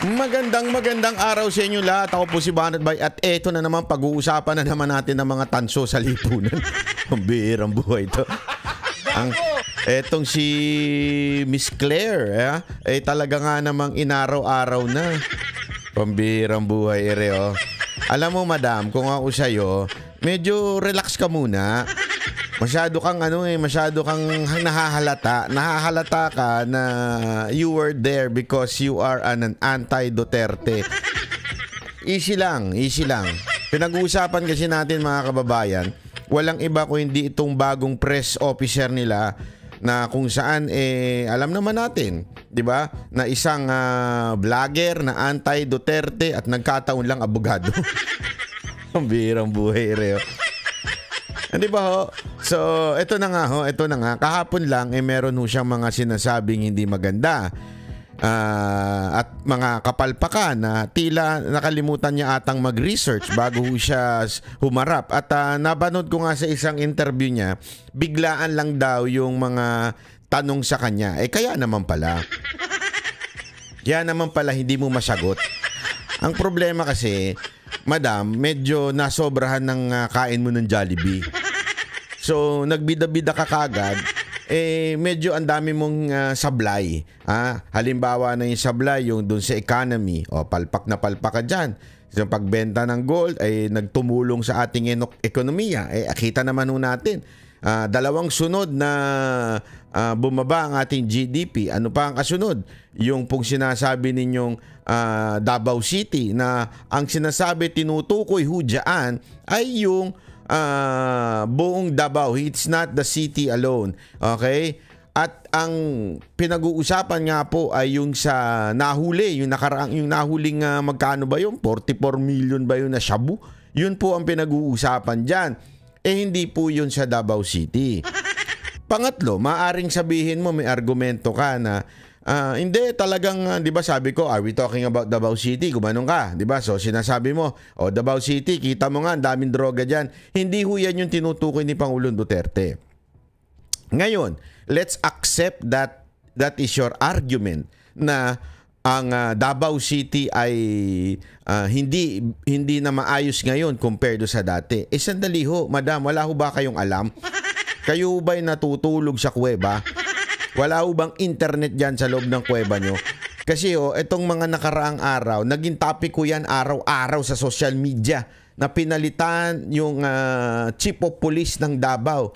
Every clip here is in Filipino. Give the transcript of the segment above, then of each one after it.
Magandang araw sa inyo lahat. Ako po si Banat Bay at eto na naman, pag-uusapan na naman natin ng mga tanso sa lipunan. Ang bihirang buhay ito. Etong si Miss Claire, talaga nga namang inaraw-araw na. Pambihirang buhay, oh. Alam mo, madam, kung ako sa'yo, medyo relax ka muna. Masyado kang nahahalata. Nahahalata ka na you were there because you are an anti-Duterte. Easy lang. Pinag-uusapan kasi natin, mga kababayan, walang iba kung hindi itong bagong press officer nila na kung saan alam naman natin, 'di ba? Na isang vlogger na anti-Duterte at nagkataon lang abogado. Ang bihirang buhay, Reo. Hindi ba ho? So, ito na nga. Kahapon lang, meron ho siyang mga sinasabing hindi maganda. At mga kapalpakan na tila nakalimutan niya atang mag-research bago ho siya humarap. At napanood ko nga sa isang interview niya, biglaan lang daw yung mga tanong sa kanya. Kaya naman pala hindi mo masagot. Ang problema kasi, madam, medyo nasobrahan ng kain mo ng Jollibee. So, nagbida-bida ka kagad, medyo ang dami mong sablay. Halimbawa na yung sablay, yung dun sa economy, palpak na palpak ka dyan. Yung pagbenta ng gold ay nagtumulong sa ating ekonomiya. Akita naman ho natin. Dalawang sunod na bumaba ang ating GDP. Ano pa ang kasunod? Yung pong sinasabi ninyong Davao City na ang sinasabi tinutukoy ho dyan ay yung buong Davao. It's not the city alone. Okay? At ang pinag-uusapan nga po ay yung sa nahuli, yung nahuling magkano ba yun? 44 million ba yun na shabu? Yun po ang pinag-uusapan dyan. Hindi po yun sa Davao City. Pangatlo, maaring sabihin mo, may argumento ka na hindi talagang, 'di ba sabi ko, are we talking about Davao City? Gumanong ka, 'di ba? So sinasabi mo, Davao City, kita mo nga ang daming droga diyan. Hindi ho yan yung tinutukoy ni Pangulong Duterte. Ngayon, let's accept that is your argument na ang Davao City ay hindi na maayos ngayon compared sa dati. Sandali ho, madam, wala ho ba kayong alam? Kayo ba'y natutulog sa kuweba? Wala ho bang internet dyan sa loob ng kuweba nyo? Kasi itong mga nakaraang araw, naging topic ko yan araw-araw sa social media na pinalitan yung chief of police ng Davao.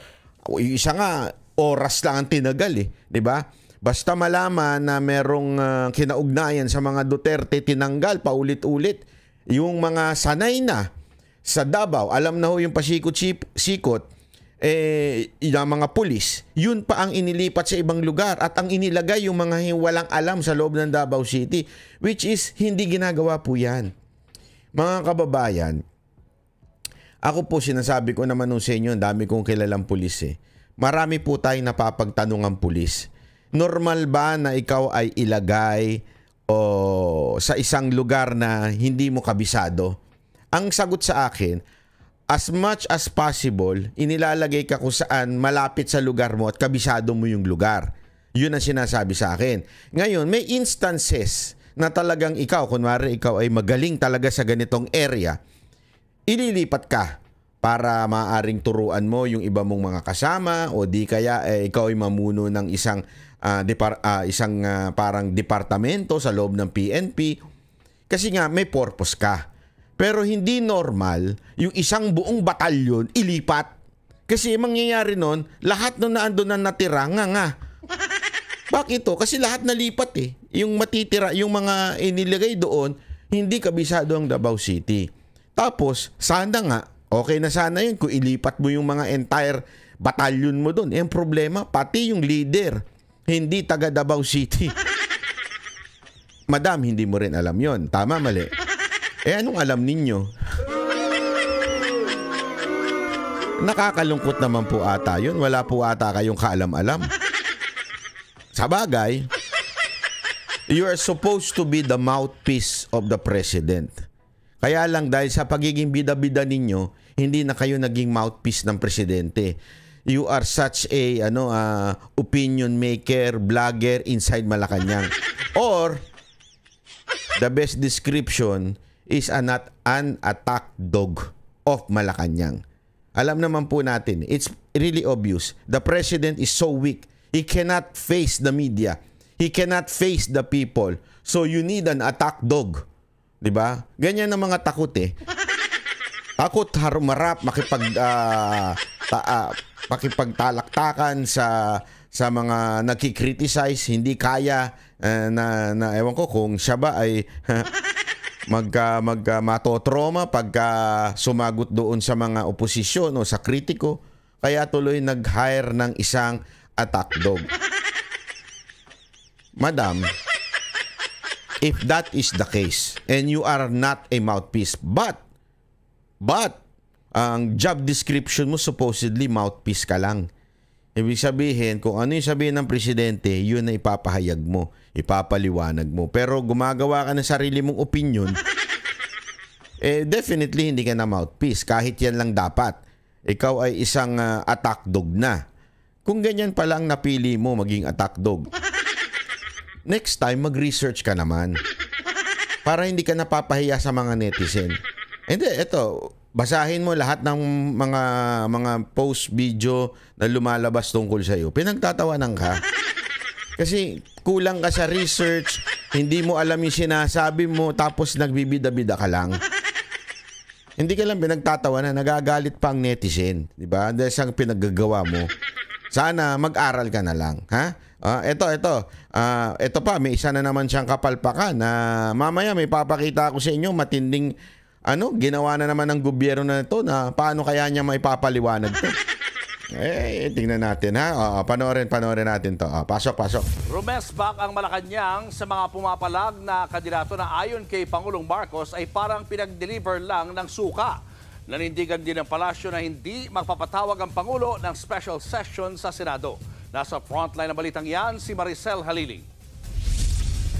Isa nga, oras lang ang tinagal di ba? Basta malaman na merong kinaugnayan sa mga Duterte, tinanggal paulit-ulit yung mga sanay na sa Davao. Alam na ho yung pasikot-sikot, yung mga pulis, yun pa ang inilipat sa ibang lugar at ang inilagay yung mga walang alam sa loob ng Davao City, which is hindi ginagawa po yan. Mga kababayan, ako po sinasabi ko naman sa inyo, ang dami kong kilalang pulis Marami po tayong napapagtanong ang pulis. Normal ba na ikaw ay ilagay sa isang lugar na hindi mo kabisado? Ang sagot sa akin, as much as possible, inilalagay ka kung saan malapit sa lugar mo at kabisado mo yung lugar. Yun ang sinasabi sa akin. Ngayon, may instances na talagang kunwari ikaw ay magaling talaga sa ganitong area, ililipat ka para maaaring turuan mo yung iba mong mga kasama o di kaya ikaw ay mamuno ng isang parang departamento sa loob ng PNP kasi nga may purpose ka. Pero hindi normal yung isang buong batalyon ilipat. Kasi mangyayari nun, lahat na naandun na natira nga. Bakit ito? Kasi lahat nalipat Yung matitira, yung mga inilagay doon, hindi kabisado ang Davao City. Tapos, sana nga, okay na sana yun kung ilipat mo yung mga entire batalyon mo doon. Ang problema, pati yung leader, hindi taga Davao City. Madam, hindi mo rin alam yon. Tama, mali? Anong alam ninyo? Nakakalungkot naman po ata yun. Wala po ata kayong kaalam-alam. Sa bagay, you are supposed to be the mouthpiece of the president. Kaya lang dahil sa pagiging bida-bida ninyo, hindi na kayo naging mouthpiece ng presidente. You are such a opinion maker, vlogger inside Malacanang. Or the best description is an attack dog of Malacanang. Alam naman po natin, it's really obvious. The president is so weak. He cannot face the media. He cannot face the people. So you need an attack dog. 'Di ba? Ganyan ang mga takot eh. Takot harumarap, makipagtalaktakan sa mga nagki-criticize, hindi kaya na ewan ko kung siya ba ay matotroma pagka sumagot doon sa mga oposisyon o sa kritiko. Kaya tuloy nag-hire ng isang attack dog. Madam, if that is the case and you are not a mouthpiece, but ang job description mo supposedly mouthpiece ka lang. Ibig sabihin, kung ano yung sabihin ng presidente, yun na ipapahayag mo, ipapaliwanag mo. Pero gumagawa ka ng sarili mong opinion, definitely hindi ka na mouthpiece. Kahit yan lang dapat. Ikaw ay isang attack dog na. Kung ganyan pa lang napili mo maging attack dog, next time mag-research ka naman. Para hindi ka napapahiya sa mga netizen. Hindi, eto, basahin mo lahat ng mga post video na lumalabas tungkol sa iyo. Pinagtatawanan ka. Kasi kulang ka sa research, hindi mo alam yung sinasabi mo, tapos nagbibida-bida ka lang. Hindi ka lang pinagtatawanan, nagagalit pa ang netizen, di ba? Dahil sa pinaggagawa mo. Sana mag-aral ka na lang, ha? Ito pa, may isa na naman siyang kapalpakan na mamaya may papakita ako sa inyo matinding ginawa na naman ng gobyerno na ito na paano kaya niya maipapaliwanag to. Tingnan natin ha. Panoorin natin to. Pasok. Rumesbak ang Malacanang sa mga pumapalag na kandidato na ayon kay Pangulong Marcos ay parang pinag-deliver lang ng suka. Nanindigan din ng palasyo na hindi magpapatawag ang Pangulo ng special session sa Senado. Nasa frontline ng balitang yan si Maricel Halili.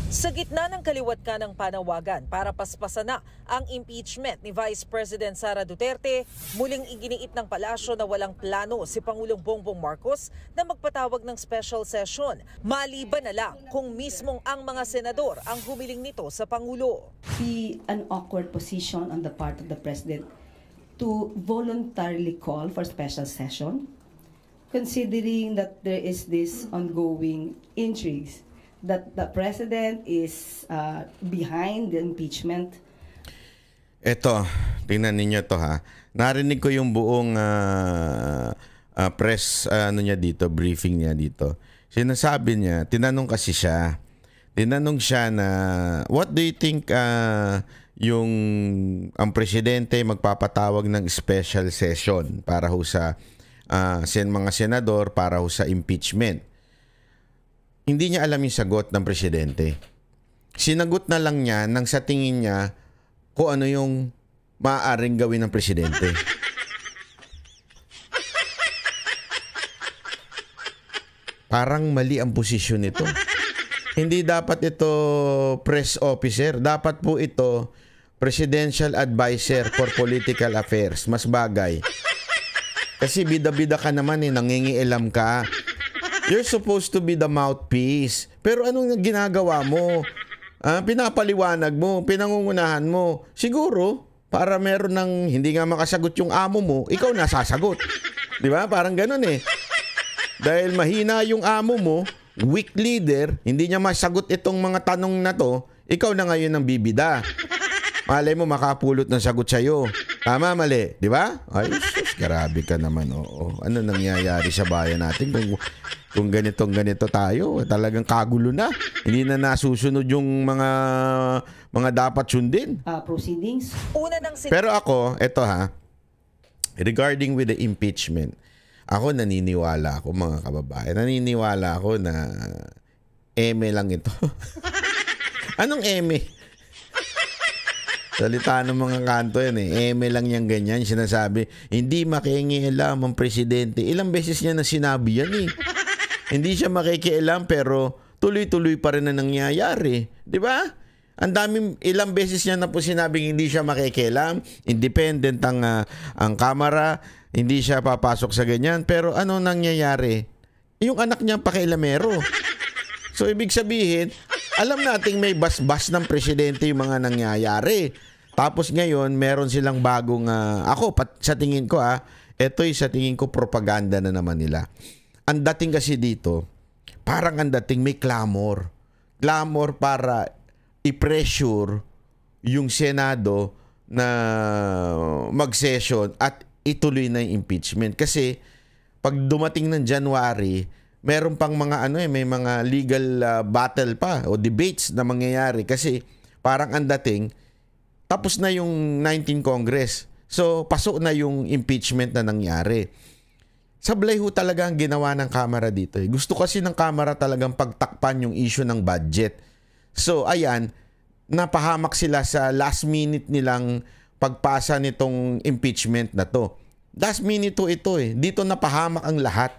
Sa gitna ng kaliwat ka ng panawagan para paspasan na ang impeachment ni Vice President Sara Duterte, muling iginiit ng palasyo na walang plano si Pangulong Bongbong Marcos na magpatawag ng special session. Maliban na lang kung mismong ang mga senador ang humiling nito sa Pangulo. Be an awkward position on the part of the President to voluntarily call for special session, considering that there is this ongoing intrigues that the President is behind the impeachment. Ito, tingnan ninyo to ha. Narinig ko yung buong press niya dito, briefing niya dito. Sinasabi niya, tinanong siya na what do you think ang presidente magpapatawag ng special session para ho sa mga senador para ho sa impeachment. Hindi niya alam yung sagot ng presidente. Sinagot na lang niya nang sa tingin niya kung ano yung maaaring gawin ng presidente. Parang mali ang posisyon nito. Hindi dapat ito press officer. Dapat po ito presidential advisor for political affairs. Mas bagay. Kasi bida-bida ka naman nangingialam ka. You're supposed to be the mouthpiece. Pero anong ginagawa mo? Pinapaliwanag mo, pinangungunahan mo. Siguro, para meron ng hindi nga makasagot yung amo mo, ikaw nasasagot. Di ba? Parang ganun eh. Dahil mahina yung amo mo, weak leader, hindi niya masagot itong mga tanong na to, ikaw na ngayon ang bibida. Malay mo makapulot ng sagot sa'yo. Tama, mali. Di ba? Ay, sus, grabe ka naman. Oo. Ano nangyayari sa bayan natin kung ganito tayo? Talagang kagulo na. Hindi na nasusunod yung mga dapat sundin. Proceedings. Pero ako, eto ha, regarding with the impeachment, ako naniniwala ako mga kababayan. Naniniwala ako na eme lang ito. Anong eme? Salita ng mga kanto yan eh. Eme lang yan ganyan. Sinasabi, hindi makikialam ang presidente. Ilang beses niya na sinabi yan eh. Hindi siya makikialam pero tuloy-tuloy pa rin na nangyayari. Di ba? Ilang beses niya na po sinabing hindi siya makikialam. Independent ang kamera. Hindi siya papasok sa ganyan. Pero ano nangyayari? Yung anak niya pakialamero. So ibig sabihin, alam nating may basbas ng presidente yung mga nangyayari. Tapos ngayon, meron silang bagong, sa tingin ko ito'y sa tingin ko propaganda na naman nila. Ang dating kasi dito, parang ang dating may clamor. Clamor para i-pressure yung Senado na mag-session at ituloy na yung impeachment. Kasi pag dumating ng January, meron pang mga may mga legal battle pa o debates na mangyayari kasi parang ang dating tapos na yung 19 Congress. So, pasok na yung impeachment na nangyari. Sablay ho talaga ang ginawa ng Kamara dito. Gusto kasi ng Kamara talagang pagtakpan yung issue ng budget. So, ayan, napahamak sila sa last minute nilang pagpasa nitong impeachment na to. Last minute ito eh. Dito napahamak ang lahat.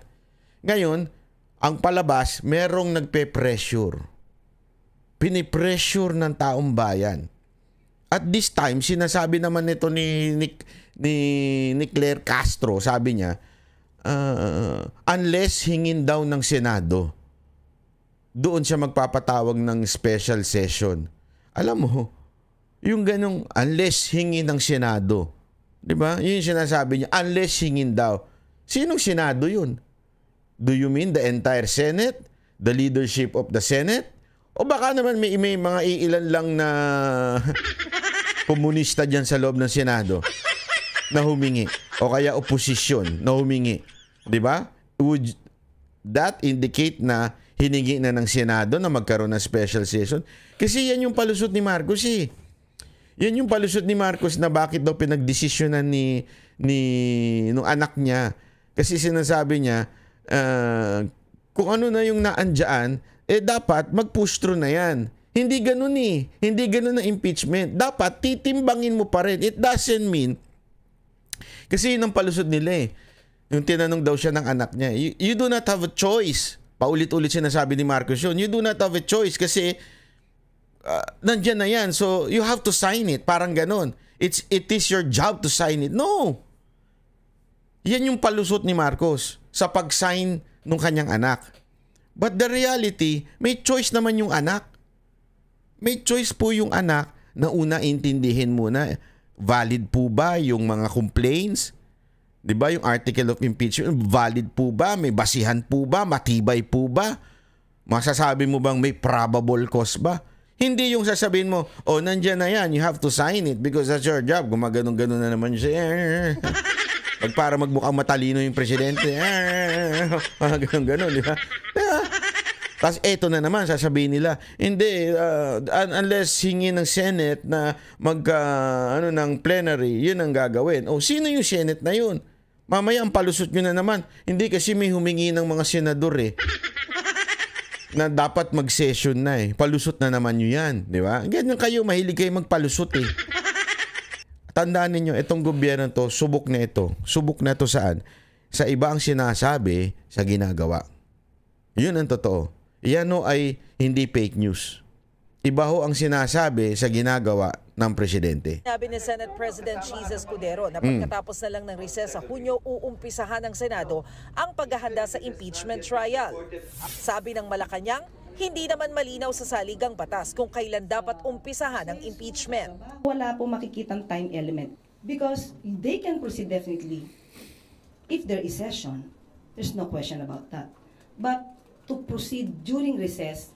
Ngayon, ang palabas, merong nagpe-pressure. Pinipressure ng taong bayan. At this time, sinasabi naman nito ni Claire Castro, sabi niya, unless hingin daw ng Senado, doon siya magpapatawag ng special session. Alam mo, yung ganong unless hingin ng Senado, di ba? Yun yung sinasabi niya, unless hingin daw. Sinong Senado yun? Do you mean the entire Senate? The leadership of the Senate? O baka naman may mga iilan lang na komunista dyan sa loob ng Senado na humingi. O kaya oposisyon na humingi. Diba? Would that indicate na hiningi na ng Senado na magkaroon ng special session? Kasi yan yung palusot ni Marcos eh. Yan yung palusot ni Marcos na bakit daw pinagdesisyonan nung anak niya. Kasi sinasabi niya, kung ano na yung naandyan, dapat mag-push through na yan. Hindi ganun eh. Hindi ganun na impeachment. Dapat titimbangin mo pa rin. It doesn't mean, kasi yun ang palusot nila eh. Yung tinanong daw siya ng anak niya, you do not have a choice. Paulit-ulit sinasabi ni Marcos yun. You do not have a choice kasi nandyan na yan. So, you have to sign it. Parang ganun. It is your job to sign it. No! Yan yung palusot ni Marcos sa pag-sign ng kanyang anak. But the reality, may choice naman yung anak. May choice po yung anak na una intindihin muna, valid po ba yung mga complaints? 'Di ba yung article of impeachment, valid po ba? May basihan po ba? Matibay po ba? Masasabi mo bang may probable cause ba? Hindi yung sasabihin mo, nandiyan na yan, you have to sign it because that's your job. Gumaganon-ganon na naman siya. Pag para magmukhang matalino yung presidente. Ganon-ganon, di ba? Tapos eto na naman, sasabihin nila, hindi, unless hingi ng Senate na ng plenary, yun ang gagawin. Sino yung Senate na yun? Mamaya ang palusot nyo na naman. Hindi kasi may humingi ng mga senador na dapat mag-session na Palusot na naman nyo yan, di ba? Ganyan kayo, mahilig kayo magpalusot Tandaan ninyo, itong gobyerno to, subok na ito. Subok na ito saan? Sa iba ang sinasabi, sa ginagawa. Yun ang totoo. Yan ay hindi fake news. Iba ho ang sinasabi sa ginagawa ng presidente. Sabi ni Senate President Cheese Escudero na pagkatapos na lang ng recess sa Hunyo, uumpisahan ng Senado ang paghahanda sa impeachment trial. Sabi ng Malacanang, hindi naman malinaw sa saligang batas kung kailan dapat umpisahan ang impeachment. Wala po makikitang time element because they can proceed definitely if there is session. There's no question about that. But to proceed during recess,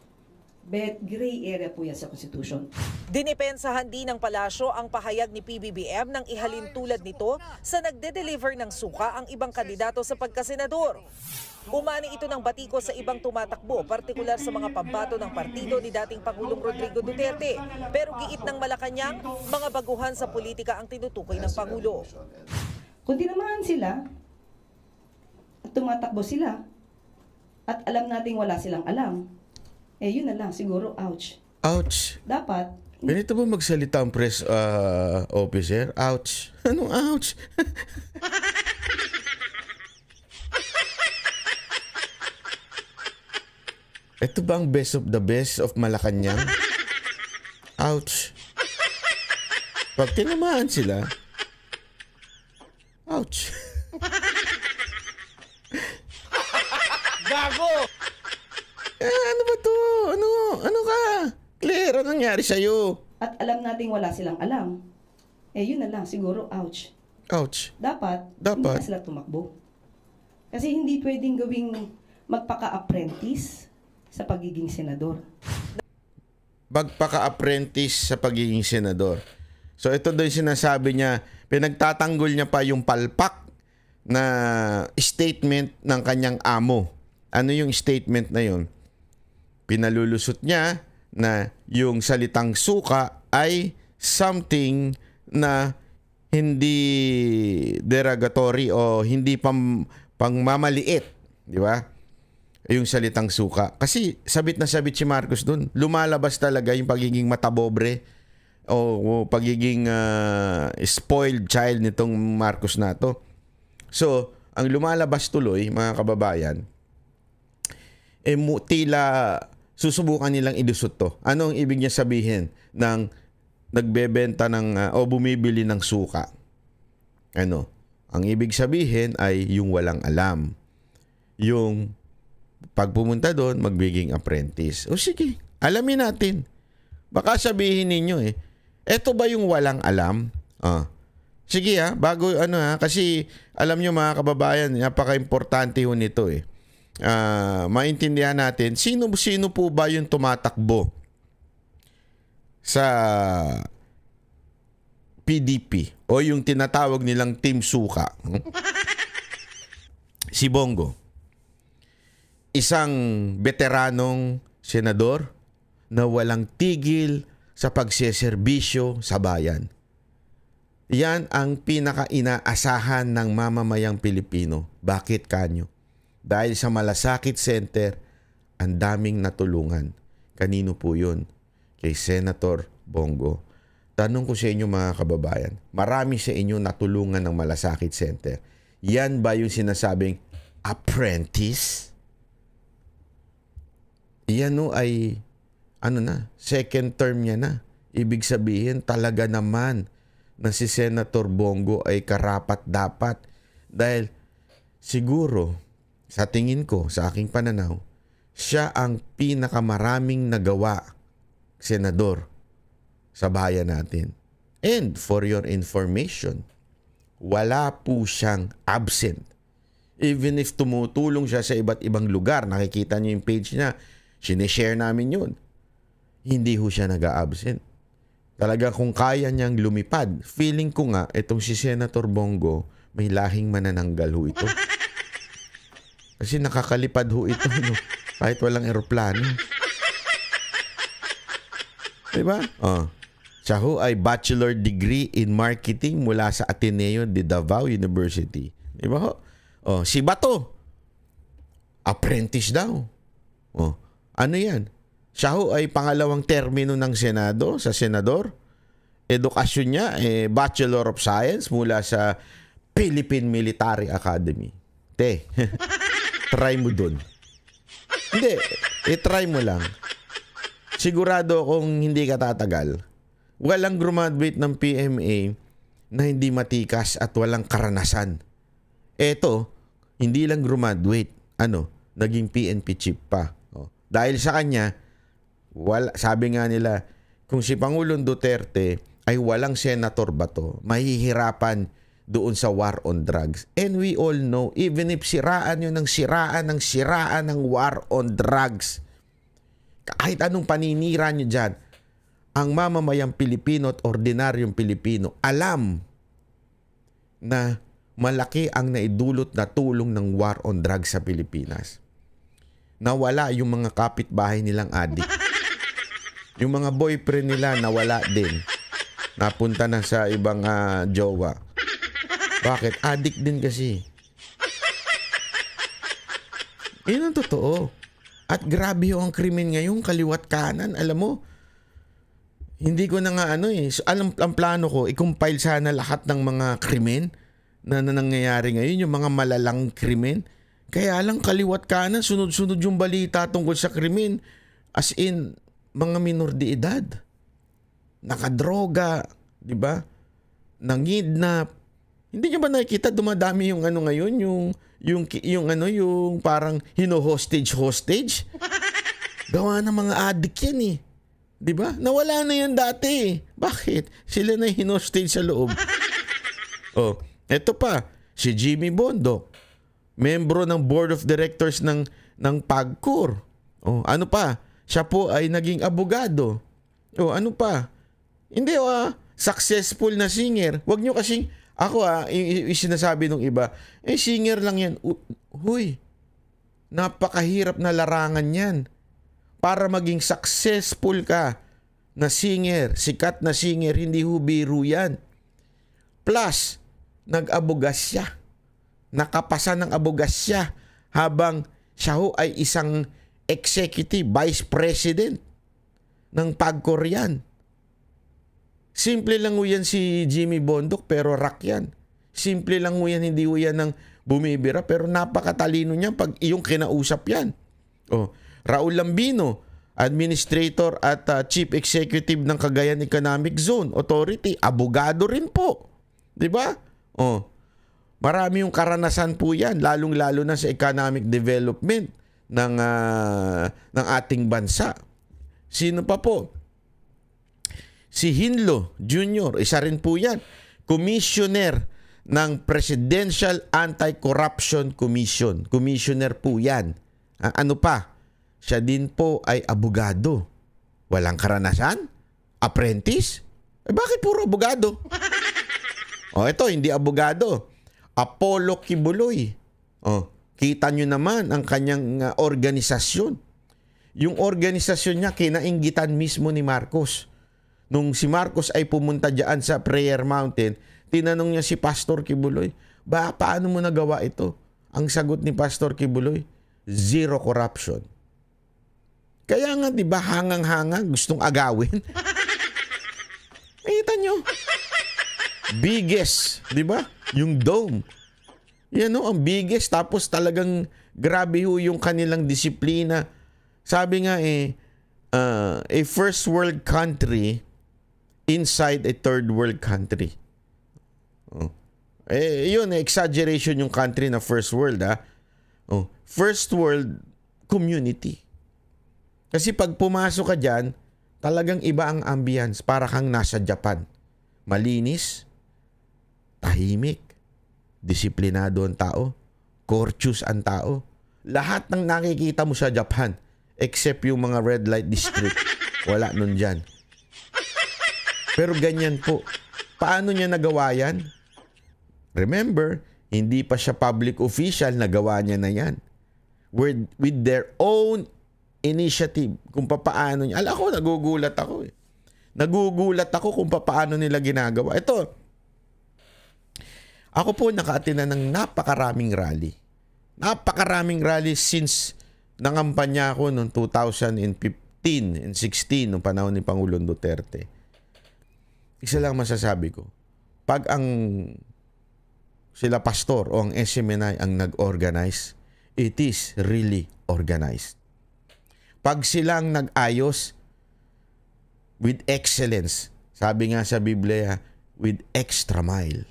gray area po yan sa Constitution. Dinipensahan din ng palasyo ang pahayag ni PBBM nang ihalin tulad nito sa nagde-deliver ng suka ang ibang kandidato sa pagkasenador. Umani ito ng batiko sa ibang tumatakbo, partikular sa mga pambato ng partido ni dating Pangulong Rodrigo Duterte. Pero giit ng Malacanang, mga baguhan sa politika ang tinutukoy ng Pangulo. Kung tinamahan sila, at tumatakbo sila, at alam nating wala silang alam, yun na lang, siguro, ouch. Ouch. Dapat. Ganito ba magsalita ang press officer? Ouch. Anong ouch? Ito ba ang best of the best of Malacanang? Ouch. Pag tinamaan sila, ouch. Gago! Ano ba to? Ano ka? nangyari sa'yo? At alam nating wala silang alam. Yun na lang, siguro, ouch. Ouch. Dapat. Hindi na sila tumakbo. Kasi hindi pwedeng gawing magpaka-apprentice sa pagiging senador. Magpaka-apprentice sa pagiging senador. So ito daw yung sinasabi niya, pinagtatanggol niya pa yung palpak na statement ng kanyang amo. Ano yung statement na yun? Pinalulusot niya na yung salitang suka ay something na hindi derogatory o hindi pangmamaliit, di ba? Yung salitang suka. Kasi sabit na sabit si Marcos dun. Lumalabas talaga yung pagiging matabobre o pagiging spoiled child nitong Marcos na to. So, ang lumalabas tuloy, mga kababayan, tila susubukan nilang idusot to. Ano ang ibig niya sabihin ng nagbebenta ng o bumibili ng suka? Ano? Ang ibig sabihin ay yung walang alam. Yung pag pumunta doon, magbiging apprentice. O sige, alamin natin. Baka sabihin ninyo eto ba yung walang alam? Sige bago kasi alam nyo mga kababayan, napaka-importante ho nito maintindihan natin, sino po ba yung tumatakbo sa PDP o yung tinatawag nilang Team Suka? Si Bongo. Isang veteranong senador na walang tigil sa pagseserbisyo sa bayan. Yan ang pinaka-inaasahan ng mamamayang Pilipino. Bakit kanyo? Dahil sa Malasakit Center, ang daming natulungan. Kanino po yun? Kay Senator Bongo. Tanong ko sa inyo mga kababayan, marami sa inyo natulungan ng Malasakit Center. Yan ba yung sinasabing apprentice? Yan ay second term niya na. Ibig sabihin talaga naman na si Senator Bongo ay karapat-dapat. Dahil siguro, sa tingin ko, sa aking pananaw, siya ang pinakamaraming nagawa senador sa bayan natin. And for your information, wala po siyang absent. Even if tumutulong siya sa iba't ibang lugar, nakikita niyo yung page niya, sinishare namin yun. Hindi ho siya nag-a-absent. Talaga kung kaya niyang lumipad, feeling ko nga, itong si Senator Bongo, may lahing manananggal ho ito. Kasi nakakalipad ho ito, kahit walang eroplano. Diba? Siya ho ay bachelor degree in marketing mula sa Ateneo de Davao University. Diba ho? Si Bato, apprentice daw. Ano yan? Siya ho ay pangalawang termino ng Senado, sa senador. Edukasyon niya, Bachelor of Science mula sa Philippine Military Academy. Try mo dun. Hindi, try mo lang. Sigurado kung hindi ka tatagal, walang graduate ng PMA na hindi matikas at walang karanasan. Eto, hindi lang graduate, naging PNP chief pa. Dahil sa kanya, sabi nga nila, kung si Pangulong Duterte ay walang Senator Bato, mahihirapan doon sa war on drugs. And we all know, even if siraan yun ng siraan ng war on drugs, kahit anong paninira nyo dyan, ang mamamayang Pilipino at ordinaryong Pilipino alam na malaki ang naidulot na tulong ng war on drugs sa Pilipinas. Nawala yung mga kapitbahay nilang adik. Yung mga boyfriend nila nawala din. Napunta na sa ibang jowa. Bakit? Adik din kasi. Yun ang totoo. At grabe yung krimen ngayon, kaliwat kanan. Alam mo, hindi ko na nga ang plano ko, i-compile sana lahat ng mga krimen na nangyayari ngayon, yung mga malalang krimen. Kaya lang kaliwat kanan, sunod-sunod yung balita tungkol sa krimen. As in, mga minor de edad. Nakadroga, di ba? Nangidnap. Hindi niyo ba nakikita dumadami yung ngayon, yung parang hostage. Gawa ng mga addict yan . 'Di ba? Nawala na yan dati. Bakit? Sila na hinostage sa loob. Oh, eto pa, si Jimmy Bondoc, membro ng board of directors ng PAGCOR. Oh, ano pa? Siya po ay naging abogado. Oh, ano pa? Hindi successful na singer. Huwag nyo kasing ako sinasabi nung iba, singer lang yan. Huy, napakahirap na larangan yan. Para maging successful ka na singer, sikat na singer, hindi ho biro yan. Plus, nag-abogas siya. Nakapasa ng abogas siya habang siya ho ay isang executive vice president ng PAGCOR yan. Simple lang ho yan si Jimmy Bondoc pero rock yan. Simple lang ho yan, hindi ho yan ng bumibira pero napakatalino niya pag iyong kinausap yan. Oh, Raul Lambino, Administrator at Chief Executive ng Cagayan Economic Zone Authority, abogado rin po. 'Di ba? Oh. Marami yung karanasan po 'yan, lalong-lalo na sa economic development ng ating bansa. Sino pa po? Si Hinlo Jr., isa rin po 'yan. Commissioner ng Presidential Anti-Corruption Commission. Commissioner po 'yan. Ano pa? Siya din po ay abogado. Walang karanasan? Apprentice? Bakit puro abogado? Ito, hindi abogado. Apollo Kibuloy. Kita nyo naman ang kanyang organisasyon. Yung organisasyon niya, kinainggitan mismo ni Marcos. Nung si Marcos ay pumunta dyan sa Prayer Mountain, tinanong niya si Pastor Kibuloy, paano mo nagawa ito? Ang sagot ni Pastor Kibuloy, zero corruption. Kaya nga, di ba, hangang-hanga, gustong agawin. Nakita nyo? Biggest, di ba? Yung dome. Yan ang biggest. Tapos talagang grabe ho yung kanilang disiplina. Sabi nga a first world country inside a third world country. Yun, exaggeration yung country na first world, ha? First world community. Kasi pag pumasok ka dyan, talagang iba ang ambience. Para kang nasa Japan. Malinis, tahimik, disiplinado ang tao, courteous ang tao. Lahat ng nakikita mo sa Japan, except yung mga red light district, wala nun dyan. Pero ganyan po. Paano niya nagawa yan? Remember, hindi pa siya public official, nagawa niya na yan. With their own initiative kung paano niya. Alam ko, nagugulat ako. Nagugulat ako kung paano nila ginagawa. Ito, ako po naka-attend ng napakaraming rally. Napakaraming rally since nangampanya ako noong 2015 and 16 noong panahon ni Pangulong Duterte. Isa lang masasabi ko. Pag ang sila pastor o ang SMNI ang nag-organize, it is really organized. Pag silang nag-ayos with excellence, sabi nga sa Biblia, with extra mile.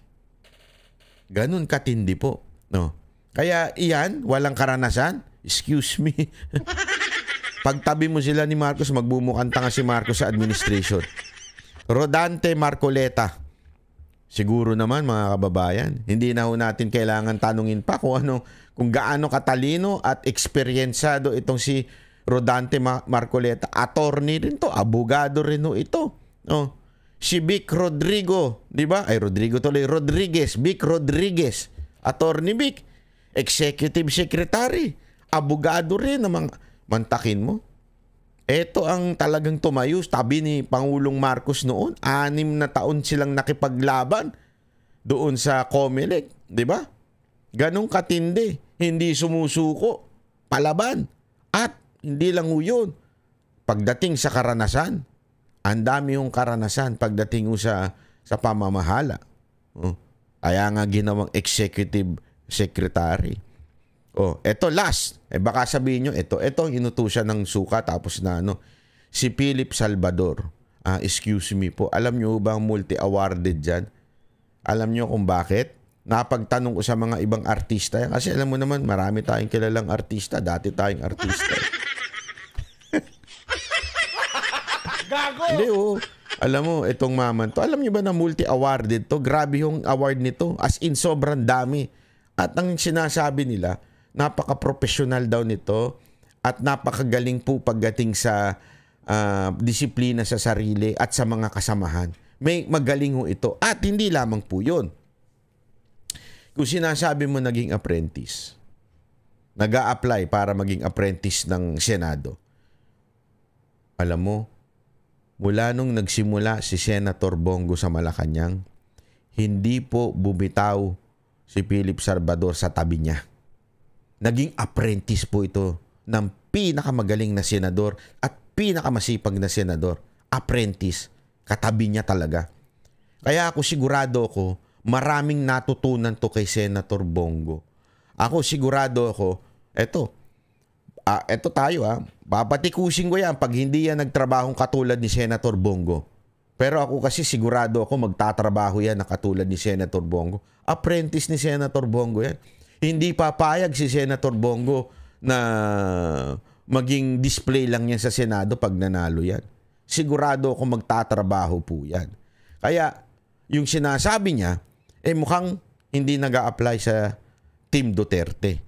Ganun katindi po. No? Kaya iyan, walang karanasan. Excuse me. Pagtabi mo sila ni Marcos, magbumukhang tanga si Marcos sa administration. Rodante Marcoleta. Siguro naman mga kababayan, hindi na ho natin kailangan tanungin pa kung gaano katalino at eksperyensado itong si Rodante Marcoleta. Attorney rin to, abogado rin ho ito. Si Vic Rodrigo, di ba? Rodriguez, Vic Rodriguez. Attorney Vic, executive secretary, abogado rin namang mantakin mo. Ito ang talagang tumayo tabi ni Pangulong Marcos noon. 6 na taon silang nakipaglaban doon sa COMELEC, di ba? Ganong katindi, hindi sumusuko, palaban. At hindi lang yun, pagdating sa karanasan, ang dami yung karanasan pagdating sa pamamahala. Kaya nga ginawang executive secretary. Eto last. Baka sabihin nyo, ito ang inutusan ng suka tapos na si Philip Salvador. Excuse me po. Alam nyo ba ang multi-awarded dyan? Alam nyo kung bakit? Napagtanong ko sa mga ibang artista. Kasi alam mo naman, marami tayong kilalang artista. Dati tayong artista. Hindi, alam mo, itong maman to, alam niyo ba na multi-awarded to? Grabe yung award nito. As in, sobrang dami. At ang sinasabi nila, napaka-professional daw nito at napakagaling po pagdating sa disiplina sa sarili at sa mga kasamahan. May magaling ho ito. At hindi lamang po yun. Kung sinasabi mo naging apprentice, nag-a-apply para maging apprentice ng Senado, alam mo, mula nung nagsimula si Senator Bongo sa Malacanang, hindi po bumitaw si Philip Salvador sa tabi niya. Naging apprentice po ito ng pinakamagaling na senador at pinakamasipag na senador. Apprentice. Katabi niya talaga. Kaya ako sigurado ako, maraming natutunan to kay Senator Bongo. Ako sigurado ako, eto tayo papatikusin ko yan pag hindi yan nagtrabahong katulad ni Senator Bongo. Pero ako kasi sigurado ako magtatrabaho yan na katulad ni Senator Bongo. Apprentice ni Senator Bongo yan. Hindi papayag si Senator Bongo na maging display lang yan sa Senado pag nanalo yan. Sigurado ako magtatrabaho po yan. Kaya yung sinasabi niya, mukhang hindi nag-a-apply sa Team Duterte.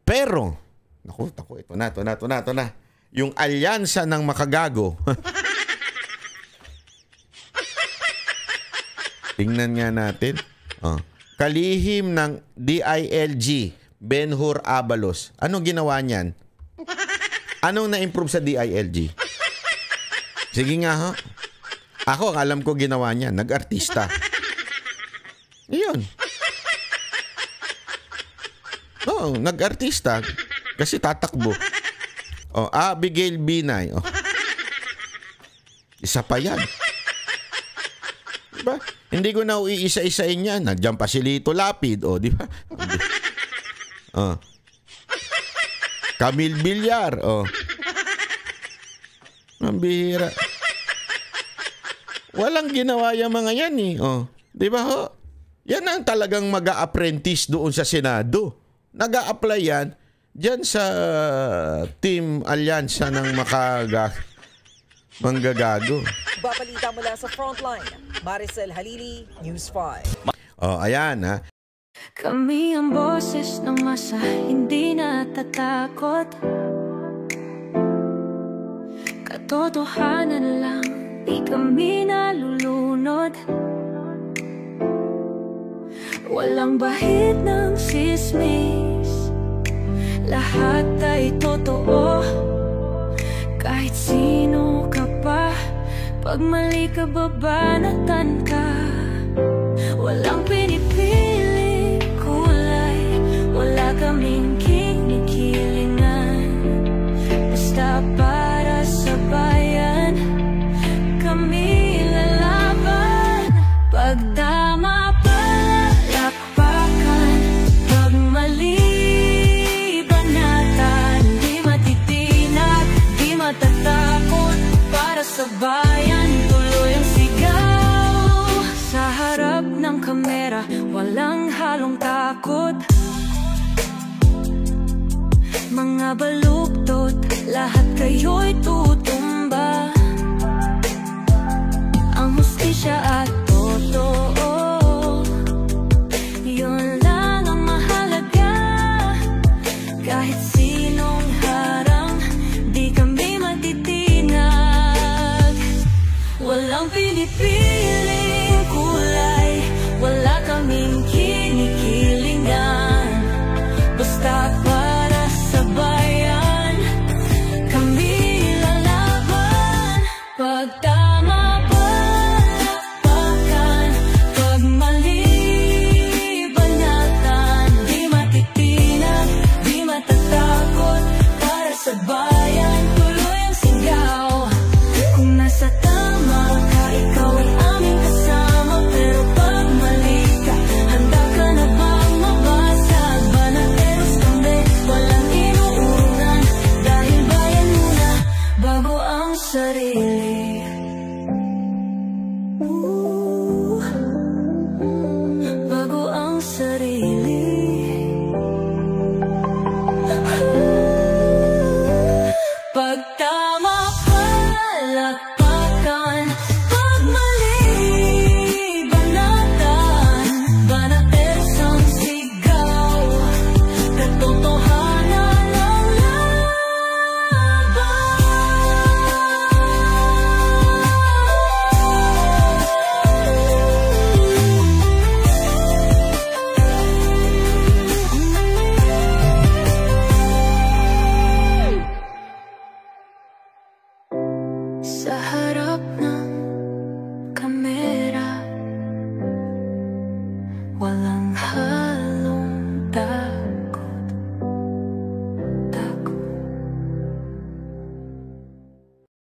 Pero, ito na. Yung alyansa ng makagago. Tingnan nga natin. Kalihim ng DILG, Benhur Abalos. Anong ginawa niyan? Anong na-improve sa DILG? Sige nga ha. Ako, alam ko ginawa niya. Nag-artista. Iyon. Nag-artista. Kasi tatakbo. Abigail Binay. Isa pa yan. Diba? Hindi ko na iisa-isain yan. Nandiyan pa si Lito Lapid. Diba? Camille Villar. Ang bihira. Walang ginawa yung mga yan eh. Diba ho? Yan ang talagang mag-a-apprentice doon sa Senado. Nag-a-apply yan dyan sa Team Alyansa ng manggagago. Babalita mula sa Frontline, Maricel Halili, News 5. Ayan ha. Kami ang boses ng masa, hindi natatakot. Katotohanan lang, di kami nalulunod. Walang bahid ng sismis, lahat ay totoo. Kahit sino ka pa, pag mali ka babanatan ka. Walang pinipili kulay, wala kaming kinikilingan. Basta para sa bayan, kami lalaban. Pagdama palakpakan, pag mali banatan. Di matitinag, di matatakot, para sa bayan tuloy ang sigaw. Sa harap ng kamera, walang halong takot. Mga baluktot, lahat kayo'y